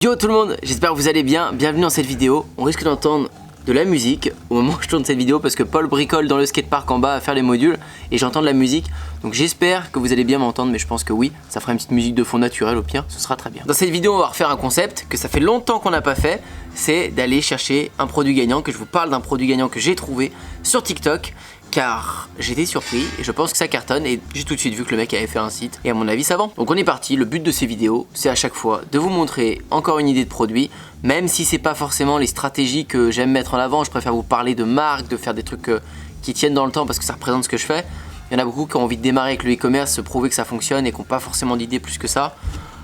Yo tout le monde, j'espère que vous allez bien, bienvenue dans cette vidéo. On risque d'entendre de la musique au moment où je tourne cette vidéo parce que Paul bricole dans le skatepark en bas à faire les modules et j'entends de la musique. Donc j'espère que vous allez bien m'entendre, mais je pense que oui, ça fera une petite musique de fond naturelle au pire, ce sera très bien. Dans cette vidéo on va refaire un concept que ça fait longtemps qu'on n'a pas fait, c'est d'aller chercher un produit gagnant, que je vous parle d'un produit gagnant que j'ai trouvé sur TikTok. Car j'étais surpris et je pense que ça cartonne et j'ai tout de suite vu que le mec avait fait un site et à mon avis ça vend. Donc on est parti, le but de ces vidéos c'est à chaque fois de vous montrer encore une idée de produit, même si c'est pas forcément les stratégies que j'aime mettre en avant, je préfère vous parler de marques, de faire des trucs qui tiennent dans le temps parce que ça représente ce que je fais. Il y en a beaucoup qui ont envie de démarrer avec le e-commerce, se prouver que ça fonctionne et qui n'ont pas forcément d'idées plus que ça.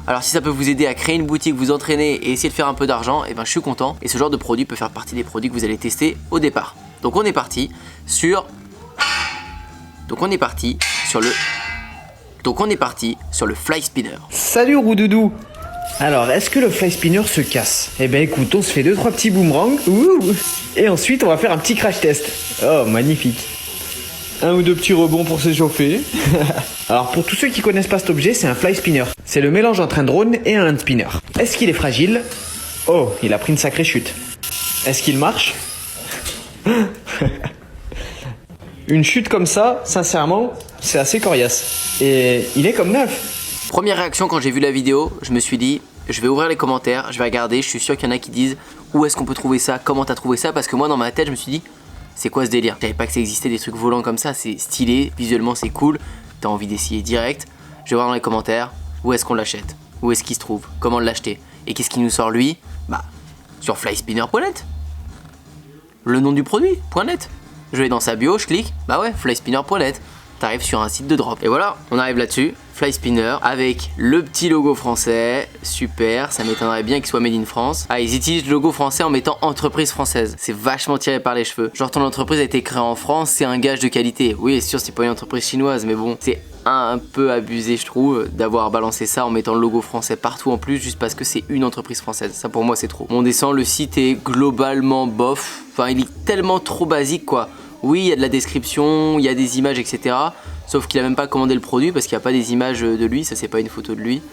Alors si ça peut vous aider à créer une boutique, vous entraîner et essayer de faire un peu d'argent, et ben je suis content et ce genre de produit peut faire partie des produits que vous allez tester au départ. Donc on est parti sur le fly spinner. Salut Roudoudou. Alors, est-ce que le fly spinner se casse? Eh ben écoute, on se fait 2-3 petits boomerangs. Et ensuite, on va faire un petit crash test. Oh, magnifique. Un ou deux petits rebonds pour s'échauffer. Alors, pour tous ceux qui connaissent pas cet objet, c'est un fly spinner. C'est le mélange entre un drone et un hand spinner. Est-ce qu'il est fragile? Oh, il a pris une sacrée chute. Est-ce qu'il marche? Une chute comme ça, sincèrement, c'est assez coriace. Et il est comme neuf. Première réaction quand j'ai vu la vidéo, je me suis dit, je vais ouvrir les commentaires, je vais regarder, je suis sûr qu'il y en a qui disent où est-ce qu'on peut trouver ça, comment t'as trouvé ça, parce que moi dans ma tête je me suis dit, c'est quoi ce délire? Je savais pas que ça existait des trucs volants comme ça, c'est stylé, visuellement c'est cool, t'as envie d'essayer direct. Je vais voir dans les commentaires, où est-ce qu'on l'achète, où est-ce qu'il se trouve, comment l'acheter, et qu'est-ce qui nous sort lui? Bah, sur flyspinner.net. Le nom du produit, .net. Je vais dans sa bio, je clique, bah ouais, flyspinner.net. T'arrives sur un site de drop. Et voilà, on arrive là-dessus, Fly Spinner, avec le petit logo français, super, ça m'étonnerait bien qu'il soit made in France. Ah, ils utilisent le logo français en mettant entreprise française, c'est vachement tiré par les cheveux. Genre ton entreprise a été créée en France, c'est un gage de qualité. Oui, c'est sûr, c'est pas une entreprise chinoise, mais bon, c'est un peu abusé je trouve d'avoir balancé ça en mettant le logo français partout en plus juste parce que c'est une entreprise française. Ça pour moi c'est trop. On descend, le site est globalement bof, enfin il est tellement trop basique quoi. Oui, il y a de la description, il y a des images, etc. Sauf qu'il a même pas commandé le produit parce qu'il n'y a pas des images de lui, ça c'est pas une photo de lui.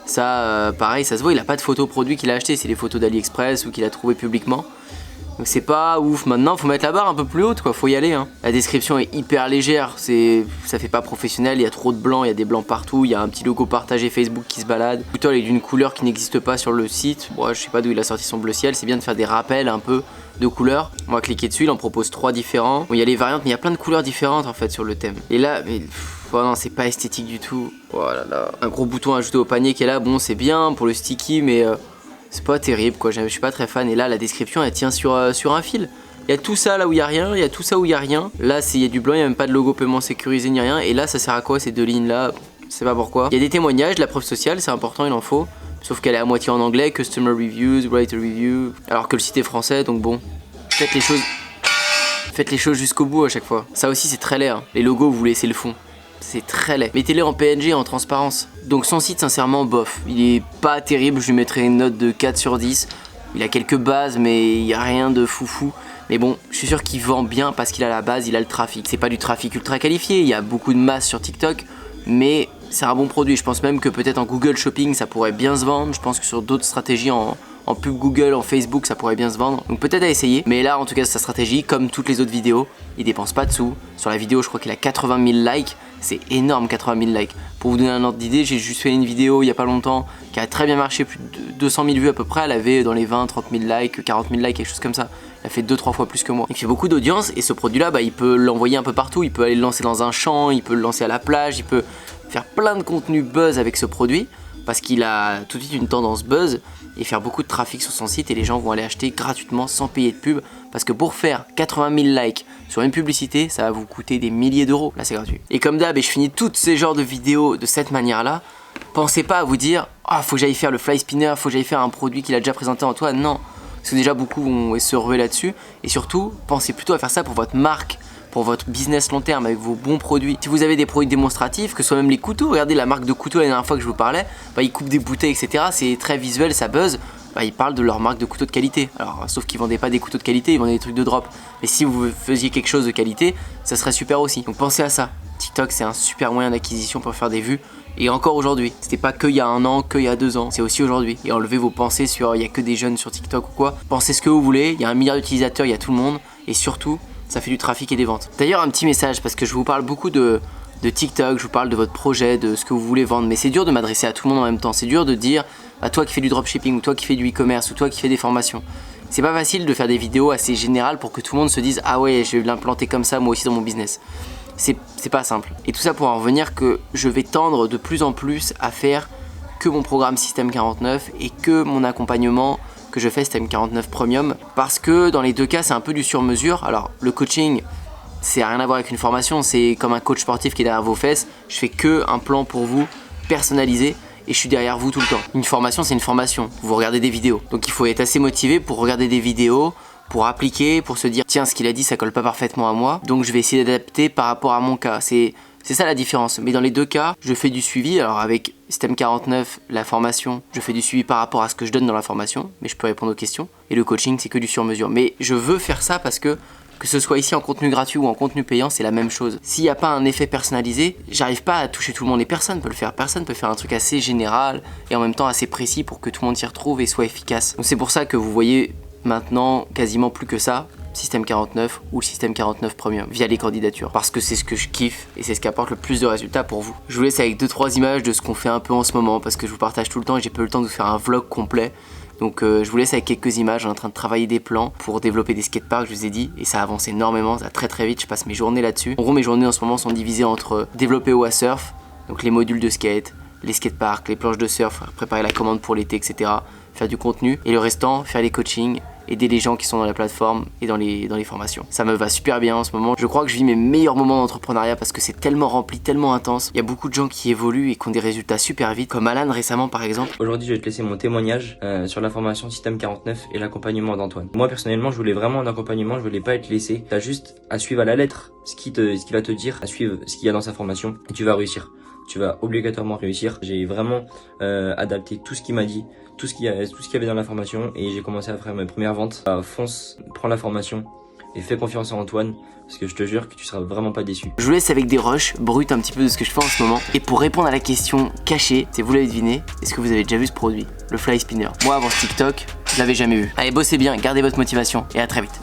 Ça, pareil, ça se voit, il a pas de photo produit qu'il a acheté, c'est des photos d'AliExpress ou qu'il a trouvé publiquement. Donc c'est pas ouf. Maintenant, faut mettre la barre un peu plus haute, quoi, faut y aller. Hein. La description est hyper légère, ça fait pas professionnel, il y a trop de blancs, il y a des blancs partout, il y a un petit logo partagé Facebook qui se balade. Le bouton est d'une couleur qui n'existe pas sur le site. Bon, je sais pas d'où il a sorti son bleu ciel, c'est bien de faire des rappels un peu de couleurs. On va cliquer dessus, il en propose 3 différents. Bon, il y a les variantes, mais il y a plein de couleurs différentes en fait sur le thème. Et là, mais oh non, c'est pas esthétique du tout. Oh là là. Un gros bouton ajouté au panier qui est là, bon, c'est bien pour le sticky, mais c'est pas terrible quoi. Je suis pas très fan. Et là, la description elle tient sur un fil. Il y a tout ça là où il y a rien, il y a tout ça où il y a rien. Là, il y a du blanc, il y a même pas de logo paiement sécurisé ni rien. Et là, ça sert à quoi ces deux lignes là? Je sais pas pourquoi. Il y a des témoignages, de la preuve sociale, c'est important, il en faut. Sauf qu'elle est à moitié en anglais, customer reviews, write a review. Alors que le site est français, donc bon. Faites les choses jusqu'au bout à chaque fois. Ça aussi c'est très laid, hein. Les logos vous laissez le fond. C'est très laid. Mettez-les en PNG en transparence. Donc son site sincèrement bof. Il est pas terrible, je lui mettrais une note de 4 sur 10. Il a quelques bases mais il n'y a rien de foufou. Mais bon, je suis sûr qu'il vend bien parce qu'il a la base, il a le trafic. C'est pas du trafic ultra qualifié, il y a beaucoup de masse sur TikTok. Mais c'est un bon produit. Je pense même que peut-être en Google Shopping ça pourrait bien se vendre. Je pense que sur d'autres stratégies en pub Google, en Facebook, ça pourrait bien se vendre. Donc peut-être à essayer. Mais là, en tout cas, sa stratégie, comme toutes les autres vidéos, il dépense pas de sous. Sur la vidéo, je crois qu'il a 80 000 likes. C'est énorme, 80 000 likes. Pour vous donner un ordre d'idée, j'ai juste fait une vidéo il y a pas longtemps qui a très bien marché, plus de 200 000 vues à peu près. Elle avait dans les 20, 30 000 likes, 40 000 likes, quelque chose comme ça. Elle a fait 2-3 fois plus que moi. Donc il fait beaucoup d'audience et ce produit-là, bah, il peut l'envoyer un peu partout. Il peut aller le lancer dans un champ, il peut le lancer à la plage, il peut faire plein de contenu buzz avec ce produit. Parce qu'il a tout de suite une tendance buzz et faire beaucoup de trafic sur son site et les gens vont aller acheter gratuitement sans payer de pub parce que pour faire 80 000 likes sur une publicité ça va vous coûter des milliers d'euros, là c'est gratuit. Et comme d'hab, et je finis tous ces genres de vidéos de cette manière là, pensez pas à vous dire ah faut que j'aille faire le fly spinner, faut que j'aille faire un produit qu'il a déjà présenté en toi, non, parce que déjà beaucoup vont se ruer là-dessus et surtout pensez plutôt à faire ça pour votre marque, pour votre business long terme avec vos bons produits. Si vous avez des produits démonstratifs, que ce soit même les couteaux, regardez la marque de couteaux la dernière fois que je vous parlais, bah, ils coupent des bouteilles etc, c'est très visuel, ça buzz, bah, ils parlent de leur marque de couteaux de qualité. Alors sauf qu'ils vendaient pas des couteaux de qualité, ils vendaient des trucs de drop. Mais si vous faisiez quelque chose de qualité, ça serait super aussi. Donc pensez à ça. TikTok c'est un super moyen d'acquisition pour faire des vues Et encore aujourd'hui, c'était pas qu'il y a 1 an, qu'il y a 2 ans, c'est aussi aujourd'hui. Et enlevez vos pensées sur il y a que des jeunes sur TikTok ou quoi. Pensez ce que vous voulez, il y a 1 milliard d'utilisateurs, il y a tout le monde. Et surtout, ça fait du trafic et des ventes. D'ailleurs, un petit message, parce que je vous parle beaucoup de TikTok, je vous parle de votre projet, de ce que vous voulez vendre. Mais c'est dur de m'adresser à tout le monde en même temps. C'est dur de dire à toi qui fais du dropshipping, ou toi qui fais du e-commerce, ou toi qui fais des formations. C'est pas facile de faire des vidéos assez générales pour que tout le monde se dise ah ouais, je vais l'implanter comme ça moi aussi dans mon business. C'est pas simple. Et tout ça pour en revenir que je vais tendre de plus en plus à faire que mon programme Système 49 et que mon accompagnement que je fais Système 49 Premium, parce que dans les deux cas c'est un peu du sur-mesure. Alors le coaching, c'est rien à voir avec une formation, c'est comme un coach sportif qui est derrière vos fesses. Je fais que un plan pour vous personnalisé et je suis derrière vous tout le temps. Une formation, c'est une formation, vous regardez des vidéos. Donc il faut être assez motivé pour regarder des vidéos, pour appliquer, pour se dire tiens, ce qu'il a dit ça colle pas parfaitement à moi, donc je vais essayer d'adapter par rapport à mon cas. C'est ça la différence. Mais dans les deux cas, je fais du suivi. Alors avec Système 49, la formation, je fais du suivi par rapport à ce que je donne dans la formation, mais je peux répondre aux questions. Et le coaching, c'est que du sur-mesure. Mais je veux faire ça parce que ce soit ici en contenu gratuit ou en contenu payant, c'est la même chose. S'il n'y a pas un effet personnalisé, j'arrive pas à toucher tout le monde et personne peut le faire. Personne peut faire un truc assez général et en même temps assez précis pour que tout le monde s'y retrouve et soit efficace. Donc c'est pour ça que vous voyez maintenant quasiment plus que ça, Système 49 ou le Système 49 Premium via les candidatures, parce que c'est ce que je kiffe et c'est ce qui apporte le plus de résultats pour vous. Je vous laisse avec 2-3 images de ce qu'on fait un peu en ce moment parce que je vous partage tout le temps et j'ai pas eu le temps de vous faire un vlog complet. Donc je vous laisse avec quelques images. On est en train de travailler des plans pour développer des skateparks, je vous ai dit, et ça avance énormément, ça va très vite, je passe mes journées là-dessus. En gros, mes journées en ce moment sont divisées entre développer OASurf, donc les modules de skate, les skateparks, les planches de surf, préparer la commande pour l'été, etc. Faire du contenu, et le restant, faire les coachings, aider les gens qui sont dans la plateforme et dans les formations. Ça me va super bien en ce moment. Je crois que je vis mes meilleurs moments d'entrepreneuriat parce que c'est tellement rempli, tellement intense. Il y a beaucoup de gens qui évoluent et qui ont des résultats super vite, comme Alan récemment par exemple. Aujourd'hui, je vais te laisser mon témoignage sur la formation Système 49 et l'accompagnement d'Antoine. Moi personnellement, je voulais vraiment un accompagnement, je voulais pas être laissé. T'as juste à suivre à la lettre ce qu'il va te dire, à suivre ce qu'il y a dans sa formation et tu vas réussir. Tu vas obligatoirement réussir. J'ai vraiment adapté tout ce qu'il m'a dit, tout ce qu'il y avait dans la formation et j'ai commencé à faire mes premières ventes. Fonce, prends la formation et fais confiance en Antoine parce que je te jure que tu seras vraiment pas déçu. Je vous laisse avec des rushs bruts un petit peu de ce que je fais en ce moment. Et pour répondre à la question cachée, c'est vous l'avez deviné, est-ce que vous avez déjà vu ce produit, le Fly Spinner? Moi avant ce TikTok, je l'avais jamais vu. Allez, bossez bien, gardez votre motivation et à très vite.